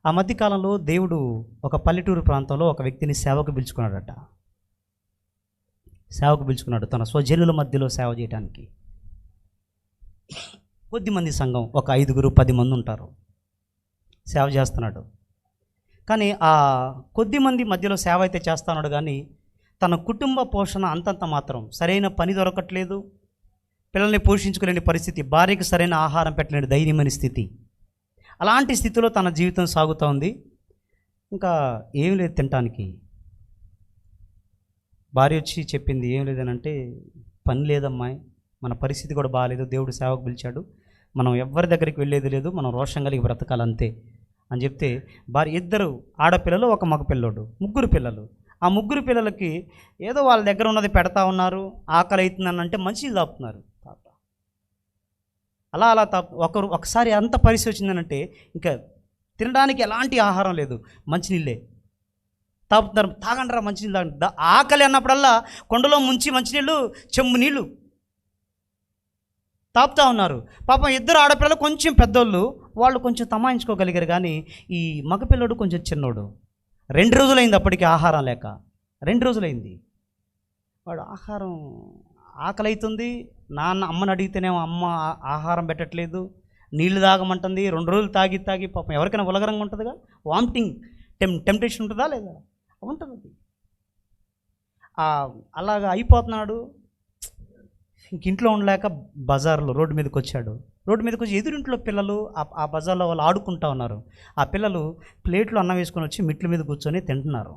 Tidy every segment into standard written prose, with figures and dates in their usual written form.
ఆ మధ్యకాలంలో దేవుడు ఒక పల్లెటూరు ప్రాంతంలో ఒక వ్యక్తిని సేవకు పిలుచుకున్నాడట. సేవకు పిలుచుకున్నాడు తన స్వజనుల మధ్యలో సేవ చేయడానికి. కొద్దిమంది సంఘం, ఒక 5-10 మంది ఉంటారు, సేవ చేస్తున్నాడు. కానీ ఆ కొద్దిమంది మధ్యలో సేవ అయితే చేస్తున్నాడు, కానీ తన కుటుంబ పోషణ అంతంత మాత్రం. సరైన పని దొరకట్లేదు, పిల్లల్ని పోషించుకోలేని పరిస్థితి, భార్యకి సరైన ఆహారం పెట్టలేని దైన్యమైన స్థితి. అలాంటి స్థితిలో తన జీవితం సాగుతూ ఉంది. ఇంకా ఏం లేదు తినటానికి. భార్య వచ్చి చెప్పింది, ఏం లేదనంటే, పని లేదమ్మాయి, మన పరిస్థితి కూడా బాగాలేదు, దేవుడు సేవకు పిలిచాడు, మనం ఎవరి దగ్గరికి వెళ్ళేది లేదు, మనం రోషం కలిగి బ్రతకాలంతే అని చెప్తే, భార్య, 2 ఆడపిల్లలు, 1 మగ పిల్లోడు, 3 పిల్లలు. ఆ 3 పిల్లలకి ఏదో వాళ్ళ దగ్గర ఉన్నది పెడతా ఉన్నారు. ఆకలి అవుతుందనంటే మంచినీళ్ళు తాపుతున్నారు. అలా ఒకసారి అంత పరిస్థితి వచ్చిందనంటే ఇంకా తినడానికి ఎలాంటి ఆహారం లేదు, మంచినీళ్ళే తాపుతున్నారు. తాగండిరా మంచినీళ్ళు తాగండి. ఆకలి అన్నప్పుడల్లా కొండలో ముంచి మంచినీళ్ళు, చెమ్ము నీళ్ళు తాపుతూ ఉన్నారు. పాపం 2 ఆడపిల్లలు కొంచెం పెద్దోళ్ళు, వాళ్ళు కొంచెం తమాయించుకోగలిగారు. కానీ ఈ మగపిల్లడు కొంచెం చిన్నోడు, 2 రోజులైంది అప్పటికి ఆహారం లేక. 2 రోజులైంది. వాడు ఆకలి అవుతుంది, అమ్మని అడిగితేనేమో అమ్మ ఆహారం పెట్టట్లేదు, నీళ్లు తాగమంటుంది. 2 రోజులు తాగి పాపం ఎవరికైనా ఉలగరంగా ఉంటుందిగా, వామిటింగ్ టెంప్టేషన్ ఉంటుందా లేదా? ఉంటుంది. అలాగా అయిపోతున్నాడు. ఇంట్లో ఉండలేక బజార్లో రోడ్డు మీదకి వచ్చాడు. రోడ్డు మీదకి వచ్చి ఎదురింట్లో పిల్లలు ఆ బజార్లో వాళ్ళు ఆడుకుంటూ ఉన్నారు. ఆ పిల్లలు ప్లేట్లో అన్నం వేసుకొని వచ్చి మిట్ల మీద కూర్చొని తింటున్నారు.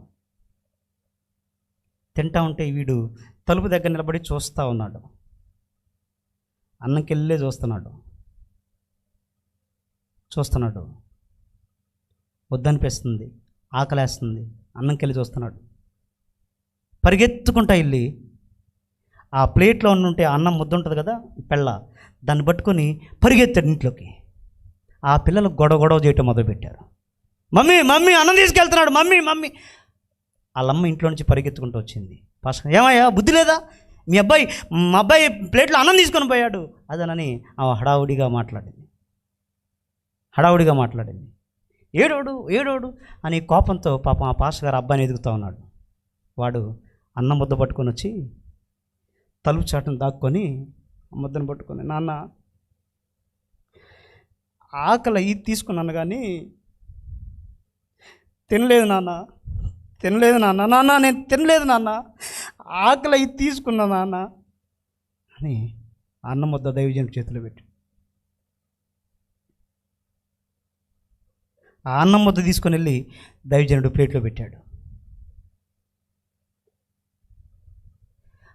తింటా ఉంటే వీడు తలుపు దగ్గర నిలబడి చూస్తూ ఉన్నాడు. అన్నంకెళ్ళే చూస్తున్నాడు. వద్దనిపిస్తుంది, ఆకలేస్తుంది, అన్నంకెళ్ళి చూస్తున్నాడు. పరిగెత్తుకుంటా వెళ్ళి ఆ ప్లేట్లో ఉంటే అన్నం ముద్ద ఉంటుంది కదా, పెళ్ళ, దాన్ని పట్టుకొని పరిగెత్తాడు ఇంట్లోకి. ఆ పిల్లలు గొడవ చేయటం మొదలుపెట్టారు. మమ్మీ అన్నం తీసుకెళ్తున్నాడు, మమ్మీ. వాళ్ళమ్మ ఇంట్లో నుంచి పరిగెత్తుకుంటూ వచ్చింది. పాస్టర్, ఏమయ్యా బుద్ధి లేదా, మా అబ్బాయి ప్లేట్లో అన్నం తీసుకొని పోయాడు అదనని ఆమె హడావుడిగా మాట్లాడింది. ఏడోడు అని కోపంతో పాపం ఆ పాస్టర్ గారు అబ్బాయిని ఎదుగుతూ ఉన్నాడు. వాడు అన్నం ముద్ద పట్టుకొని వచ్చి తలుపు చాటును దాక్కొని ముద్దను పట్టుకొని, నాన్న ఆకలి ఇది తీసుకున్నాను కానీ తినలేదు నాన్న, నేను తినలేదు నాన్న, ఆకలి ఇది తీసుకున్నా నాన్న అని అన్నం ముద్ద దైవజనుడి చేతిలో పెట్టి, ఆ అన్నం ముద్ద తీసుకొని వెళ్ళి దైవజనుడు ప్లేట్లో పెట్టాడు.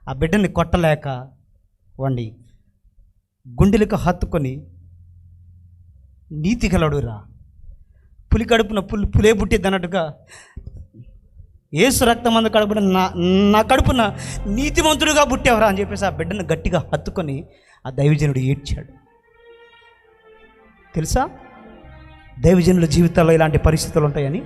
ఆ బిడ్డని కొట్టలేక వండి గుండెలకు హత్తుకొని, నీతి గలడురా, పులి కడుపున పులే పుట్టిద్ది అన్నట్టుగా, ఏసు రక్తమందు కడుపున నా కడుపున నీతిమంతుడుగా పుట్టేవరా అని చెప్పేసి ఆ బిడ్డను గట్టిగా హత్తుకొని ఆ దైవజనుడు ఏడ్చాడు. తెలుసా దైవజనుల జీవితాల్లో ఇలాంటి పరిస్థితులు ఉంటాయని?